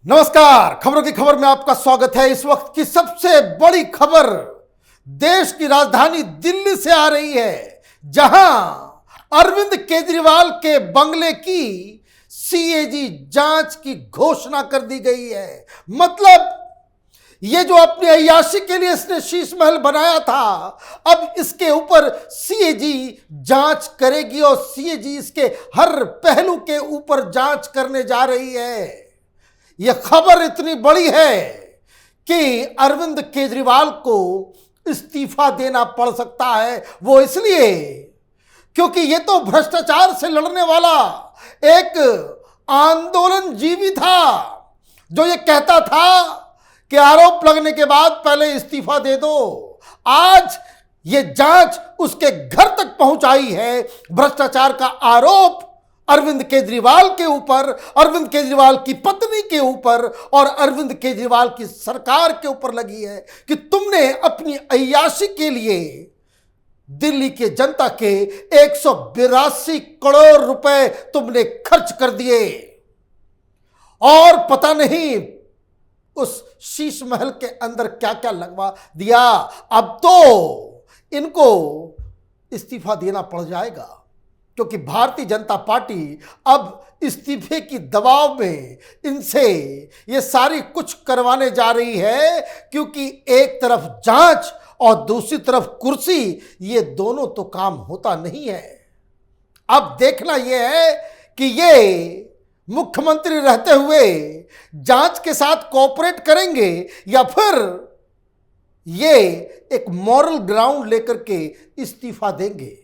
नमस्कार, खबरों की खबर में आपका स्वागत है। इस वक्त की सबसे बड़ी खबर देश की राजधानी दिल्ली से आ रही है, जहां अरविंद केजरीवाल के बंगले की सीएजी जांच की घोषणा कर दी गई है। मतलब ये जो अपनी अय्याशी के लिए इसने शीश महल बनाया था, अब इसके ऊपर सीएजी जांच करेगी और सीएजी इसके हर पहलू के ऊपर जांच करने जा रही है। यह खबर इतनी बड़ी है कि अरविंद केजरीवाल को इस्तीफा देना पड़ सकता है। वो इसलिए क्योंकि ये तो भ्रष्टाचार से लड़ने वाला एक आंदोलन जीवी था, जो ये कहता था कि आरोप लगने के बाद पहले इस्तीफा दे दो। आज ये जांच उसके घर तक पहुंचाई है। भ्रष्टाचार का आरोप अरविंद केजरीवाल के ऊपर, अरविंद केजरीवाल की पत्नी के ऊपर और अरविंद केजरीवाल की सरकार के ऊपर लगी है कि तुमने अपनी अय्याशी के लिए दिल्ली के जनता के 182 करोड़ रुपए तुमने खर्च कर दिए और पता नहीं उस शीश महल के अंदर क्या क्या लगवा दिया। अब तो इनको इस्तीफा देना पड़ जाएगा, क्योंकि भारतीय जनता पार्टी अब इस्तीफे की दबाव में इनसे ये सारी कुछ करवाने जा रही है, क्योंकि एक तरफ जांच और दूसरी तरफ कुर्सी, ये दोनों तो काम होता नहीं है। अब देखना यह है कि ये मुख्यमंत्री रहते हुए जांच के साथ कोऑपरेट करेंगे या फिर ये एक मॉरल ग्राउंड लेकर के इस्तीफा देंगे।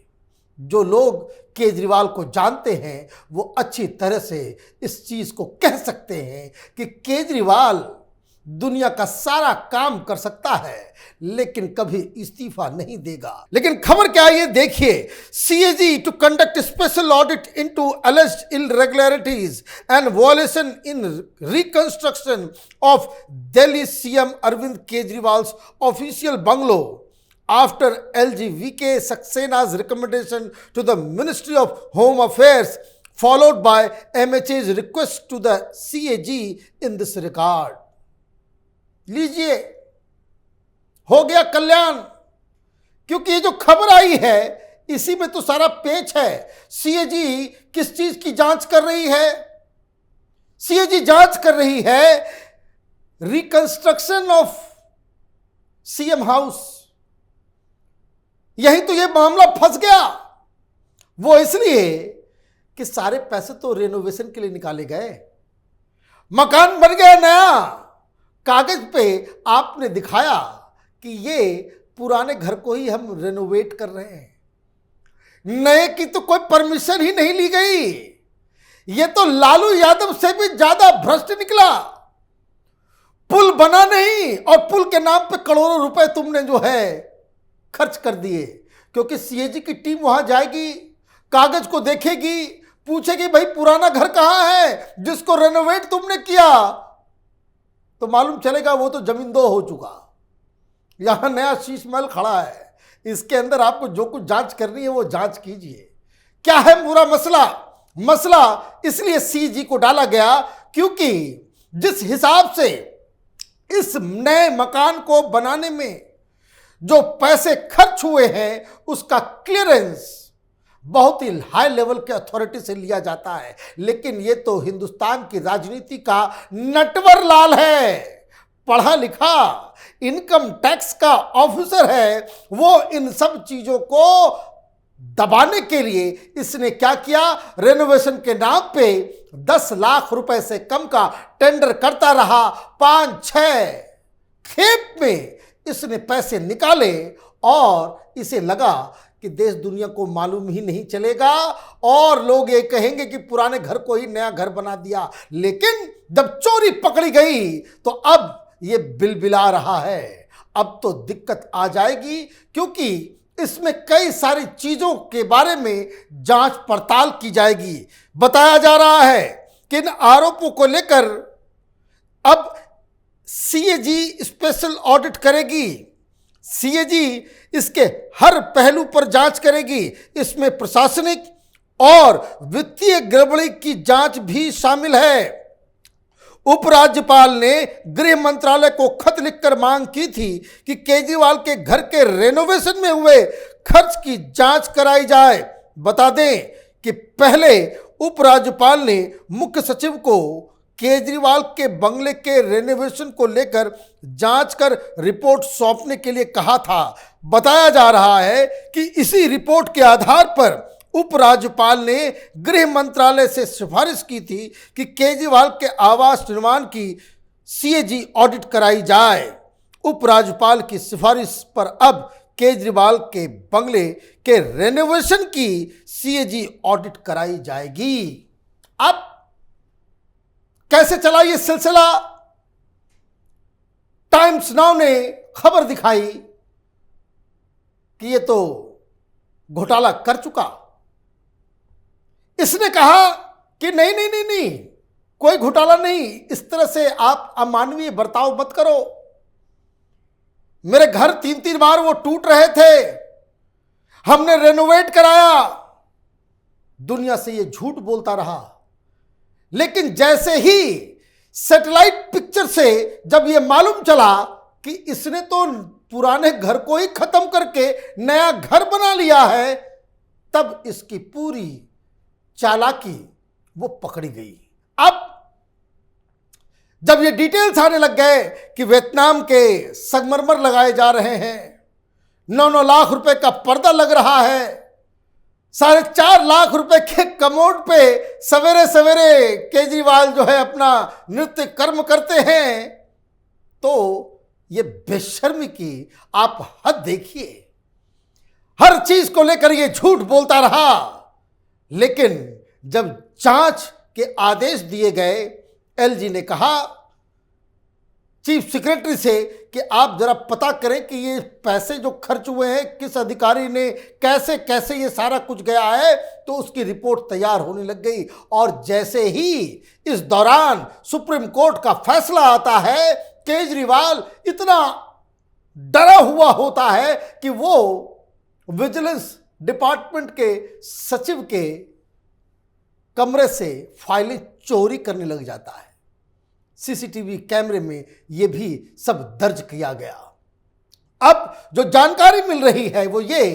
जो लोग केजरीवाल को जानते हैं वो अच्छी तरह से इस चीज को कह सकते हैं कि केजरीवाल दुनिया का सारा काम कर सकता है लेकिन कभी इस्तीफा नहीं देगा। लेकिन खबर क्या है ये देखिए। CAG to conduct special audit into alleged irregularities and violation in reconstruction of Delhi CM Arvind Kejriwal's official bungalow after LGVK सक्सेना's recommendation to the Ministry of Home Affairs, followed by MHA's request to the CAG in this regard. लीजिए, हो गया कल्याण, क्योंकि ये जो खबर आई है इसी में तो सारा पेच है। सीएजी किस चीज की जांच कर रही है? सीएजी जांच कर रही है रिकंस्ट्रक्शन ऑफ सीएम हाउस। यही तो ये मामला फंस गया। वो इसलिए कि सारे पैसे तो रेनोवेशन के लिए निकाले गए, मकान बन गया नया, कागज पे आपने दिखाया कि ये पुराने घर को ही हम रेनोवेट कर रहे हैं, नए की तो कोई परमिशन ही नहीं ली गई। ये तो लालू यादव से भी ज्यादा भ्रष्ट निकला। पुल बना नहीं और पुल के नाम पे करोड़ों रुपए तुमने जो है खर्च कर दिए, क्योंकि सीएजी की टीम वहां जाएगी, कागज को देखेगी, पूछेगी भाई पुराना घर कहां है जिसको रेनोवेट तुमने किया, तो मालूम चलेगा वो तो जमीन दो हो चुका। यहां नया शीश महल खड़ा है, इसके अंदर आपको जो कुछ जांच करनी है वो जांच कीजिए। क्या है पूरा मसला इसलिए सीजी को डाला गया क्योंकि जिस हिसाब से इस नए मकान को बनाने में जो पैसे खर्च हुए हैं उसका क्लियरेंस बहुत ही हाई लेवल के अथॉरिटी से लिया जाता है। लेकिन ये तो हिंदुस्तान की राजनीति का नटवर लाल है, पढ़ा लिखा इनकम टैक्स का ऑफिसर है। वो इन सब चीजों को दबाने के लिए इसने क्या किया, रेनोवेशन के नाम पे 10 लाख रुपए से कम का टेंडर करता रहा। 5-6 खेप में इसने पैसे निकाले और इसे लगा कि देश दुनिया को मालूम ही नहीं चलेगा और लोग ये कहेंगे कि पुराने घर को ही नया घर बना दिया। लेकिन जब चोरी पकड़ी गई तो अब ये बिलबिला रहा है। अब तो दिक्कत आ जाएगी, क्योंकि इसमें कई सारी चीजों के बारे में जांच पड़ताल की जाएगी। बताया जा रहा है कि इन आरोपों को लेकर अब सीएजी स्पेशल ऑडिट करेगी। सीएजी इसके हर पहलू पर जांच करेगी। इसमें प्रशासनिक और वित्तीय गड़बड़ी की जांच भी शामिल है। उपराज्यपाल ने गृह मंत्रालय को खत लिखकर मांग की थी कि केजरीवाल के घर के रेनोवेशन में हुए खर्च की जांच कराई जाए। बता दें कि पहले उपराज्यपाल ने मुख्य सचिव को केजरीवाल के बंगले के रेनोवेशन को लेकर जांच कर रिपोर्ट सौंपने के लिए कहा था। बताया जा रहा है कि इसी रिपोर्ट के आधार पर उपराज्यपाल ने गृह मंत्रालय से सिफारिश की थी कि केजरीवाल के आवास निर्माण की सीएजी ऑडिट कराई जाए। उपराज्यपाल की सिफारिश पर अब केजरीवाल के बंगले के रेनोवेशन की सीएजी ऑडिट कराई जाएगी। अब कैसे चला ये सिलसिला? टाइम्स नाउ ने खबर दिखाई कि ये तो घोटाला कर चुका। इसने कहा कि नहीं नहीं नहीं नहीं, कोई घोटाला नहीं, इस तरह से आप अमानवीय बर्ताव मत करो। मेरे घर 3-3 बार वो टूट रहे थे, हमने रेनोवेट कराया। दुनिया से ये झूठ बोलता रहा, लेकिन जैसे ही सैटेलाइट पिक्चर से जब ये मालूम चला कि इसने तो पुराने घर को ही खत्म करके नया घर बना लिया है, तब इसकी पूरी चालाकी वो पकड़ी गई। अब जब ये डिटेल्स आने लग गए कि वियतनाम के संगमरमर लगाए जा रहे हैं, 9-9 लाख रुपए का पर्दा लग रहा है, 4.5 लाख रुपए के कमोड पे सवेरे सवेरे केजरीवाल जो है अपना नृत्य कर्म करते हैं, तो ये बेशर्मी की आप हद देखिए। हर चीज को लेकर ये झूठ बोलता रहा, लेकिन जब जांच के आदेश दिए गए, एलजी ने कहा चीफ सेक्रेटरी से कि आप जरा पता करें कि ये पैसे जो खर्च हुए हैं किस अधिकारी ने कैसे कैसे ये सारा कुछ गया है। तो उसकी रिपोर्ट तैयार होने लग गई, और जैसे ही इस दौरान सुप्रीम कोर्ट का फैसला आता है, केजरीवाल इतना डरा हुआ होता है कि वो विजिलेंस डिपार्टमेंट के सचिव के कमरे से फाइलें चोरी करने लग जाता है। सीसीटीवी कैमरे में यह भी सब दर्ज किया गया। अब जो जानकारी मिल रही है वो ये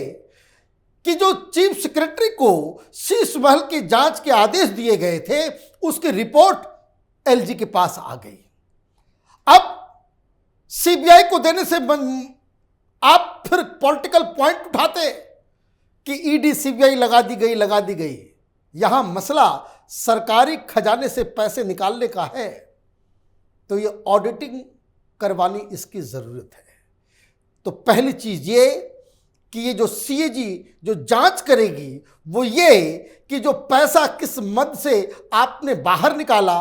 कि जो चीफ सेक्रेटरी को शीश महल की जांच के आदेश दिए गए थे, उसकी रिपोर्ट एलजी के पास आ गई। अब सीबीआई को देने से आप फिर पॉलिटिकल पॉइंट उठाते कि ईडी सीबीआई लगा दी गई। यहां मसला सरकारी खजाने से पैसे निकालने का है, तो ये ऑडिटिंग करवानी इसकी जरूरत है। तो पहली चीज ये कि ये जो सीएजी जो जांच करेगी वो ये कि जो पैसा किस मद से आपने बाहर निकाला,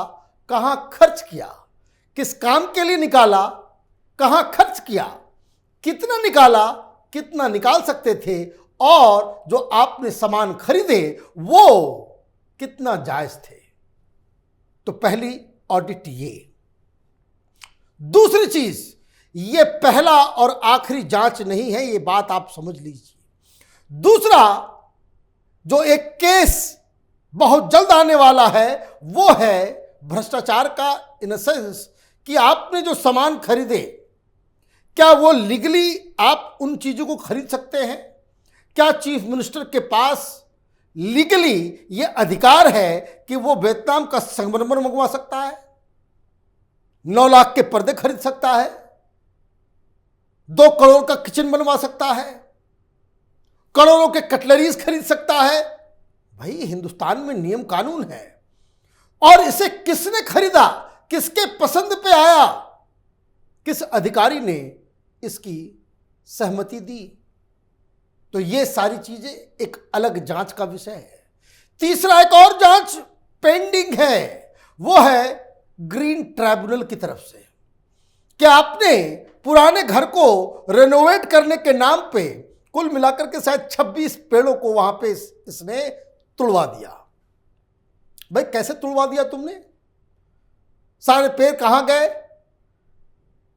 कहां खर्च किया, किस काम के लिए निकाला, कहां खर्च किया, कितना निकाला, कितना निकाल सकते थे, और जो आपने सामान खरीदे वो कितना जायज थे। तो पहली ऑडिट ये। दूसरी चीज, ये पहला और आखिरी जांच नहीं है, ये बात आप समझ लीजिए। दूसरा जो एक केस बहुत जल्द आने वाला है वो है भ्रष्टाचार का, इन सेंस कि आपने जो सामान खरीदे, क्या वो लीगली आप उन चीजों को खरीद सकते हैं? क्या चीफ मिनिस्टर के पास लीगली ये अधिकार है कि वो वियतनाम का संगमरमर मंगवा सकता है, 9 लाख के पर्दे खरीद सकता है, 2 करोड़ का किचन बनवा सकता है, करोड़ों के कटलरीज खरीद सकता है? भाई हिंदुस्तान में नियम कानून है। और इसे किसने खरीदा, किसके पसंद पे आया, किस अधिकारी ने इसकी सहमति दी? तो ये सारी चीजें एक अलग जांच का विषय है। तीसरा एक और जांच पेंडिंग है, वो है ग्रीन ट्राइब्यूनल की तरफ से। क्या आपने पुराने घर को रेनोवेट करने के नाम पे कुल मिलाकर के शायद 26 पेड़ों को वहां पे इसने तुड़वा दिया। भाई कैसे तुड़वा दिया तुमने? सारे पेड़ कहां गए?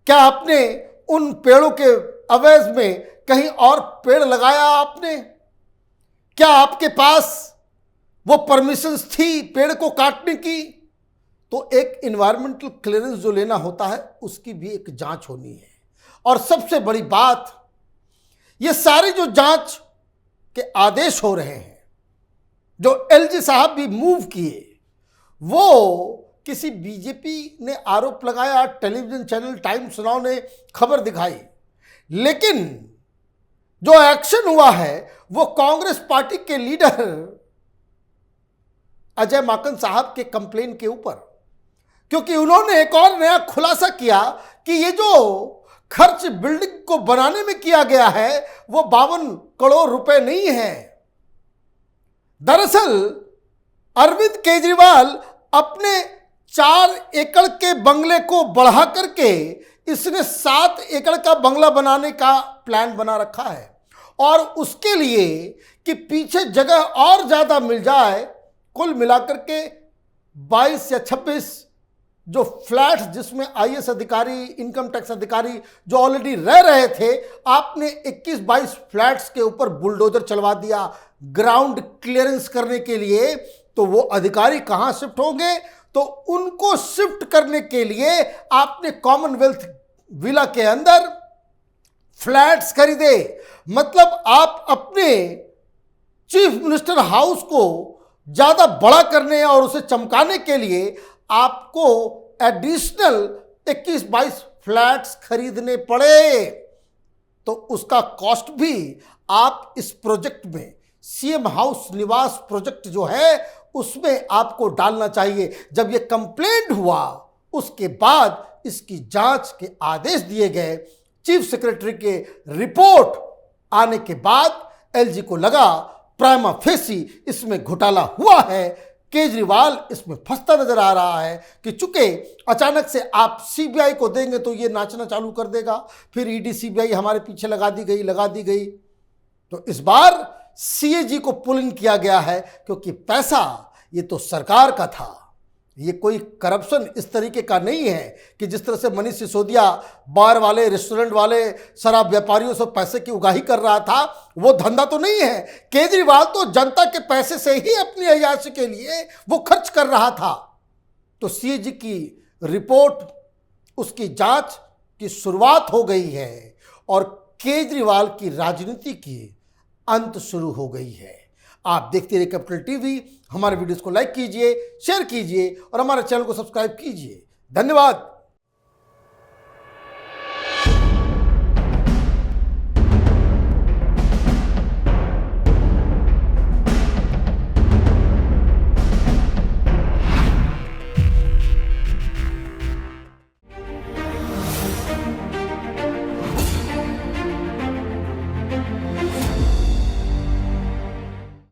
क्या आपने उन पेड़ों के अवैध में कहीं और पेड़ लगाया आपने? क्या आपके पास वो परमिशंस थी पेड़ को काटने की? तो एक इन्वायरमेंटल क्लियरेंस जो लेना होता है उसकी भी एक जांच होनी है। और सबसे बड़ी बात, ये सारी जो जांच के आदेश हो रहे हैं, जो एलजी साहब भी मूव किए, वो किसी बीजेपी ने आरोप लगाया, टेलीविजन चैनल टाइम्स नाउ ने खबर दिखाई, लेकिन जो एक्शन हुआ है वो कांग्रेस पार्टी के लीडर अजय माकन साहब के कंप्लेन के ऊपर, क्योंकि उन्होंने एक और नया खुलासा किया कि ये जो खर्च बिल्डिंग को बनाने में किया गया है वो 52 करोड़ रुपए नहीं है। दरअसल अरविंद केजरीवाल अपने 4 एकड़ के बंगले को बढ़ा करके इसने 7 एकड़ का बंगला बनाने का प्लान बना रखा है, और उसके लिए कि पीछे जगह और ज्यादा मिल जाए, कुल मिलाकर के 22 या 26 जो फ्लैट्स जिसमें आईएएस अधिकारी, इनकम टैक्स अधिकारी जो ऑलरेडी रह रहे थे, आपने 21-22 फ्लैट्स के ऊपर बुलडोजर चलवा दिया ग्राउंड क्लियरेंस करने के लिए। तो वो अधिकारी कहां शिफ्ट होंगे? तो उनको शिफ्ट करने के लिए आपने कॉमनवेल्थ विला के अंदर फ्लैट्स खरीदे। मतलब आप अपने चीफ मिनिस्टर हाउस को ज्यादा बड़ा करने और उसे चमकाने के लिए आपको एडिशनल 21-22 फ्लैट्स खरीदने पड़े। तो उसका कॉस्ट भी आप इस प्रोजेक्ट में, सीएम हाउस निवास प्रोजेक्ट जो है उसमें आपको डालना चाहिए। जब यह कंप्लेंट हुआ उसके बाद इसकी जांच के आदेश दिए गए। चीफ सेक्रेटरी के रिपोर्ट आने के बाद एलजी को लगा प्राइमा फेसी इसमें घोटाला हुआ है। केजरीवाल इसमें फंसता नजर आ रहा है कि चूंकि अचानक से आप सीबीआई को देंगे तो ये नाचना चालू कर देगा, फिर ईडी सीबीआई हमारे पीछे लगा दी गई। तो इस बार सीएजी को पुलिंग किया गया है, क्योंकि पैसा ये तो सरकार का था। ये कोई करप्शन इस तरीके का नहीं है कि जिस तरह से मनीष सिसोदिया बार वाले, रेस्टोरेंट वाले, शराब व्यापारियों से पैसे की उगाही कर रहा था, वो धंधा तो नहीं है। केजरीवाल तो जनता के पैसे से ही अपनी अय्याशी के लिए वो खर्च कर रहा था। तो सीएजी की रिपोर्ट, उसकी जांच की शुरुआत हो गई है और केजरीवाल की राजनीति की अंत शुरू हो गई है। आप देखते रहिए कैपिटल टीवी। हमारे वीडियोस को लाइक कीजिए, शेयर कीजिए और हमारे चैनल को सब्सक्राइब कीजिए। धन्यवाद।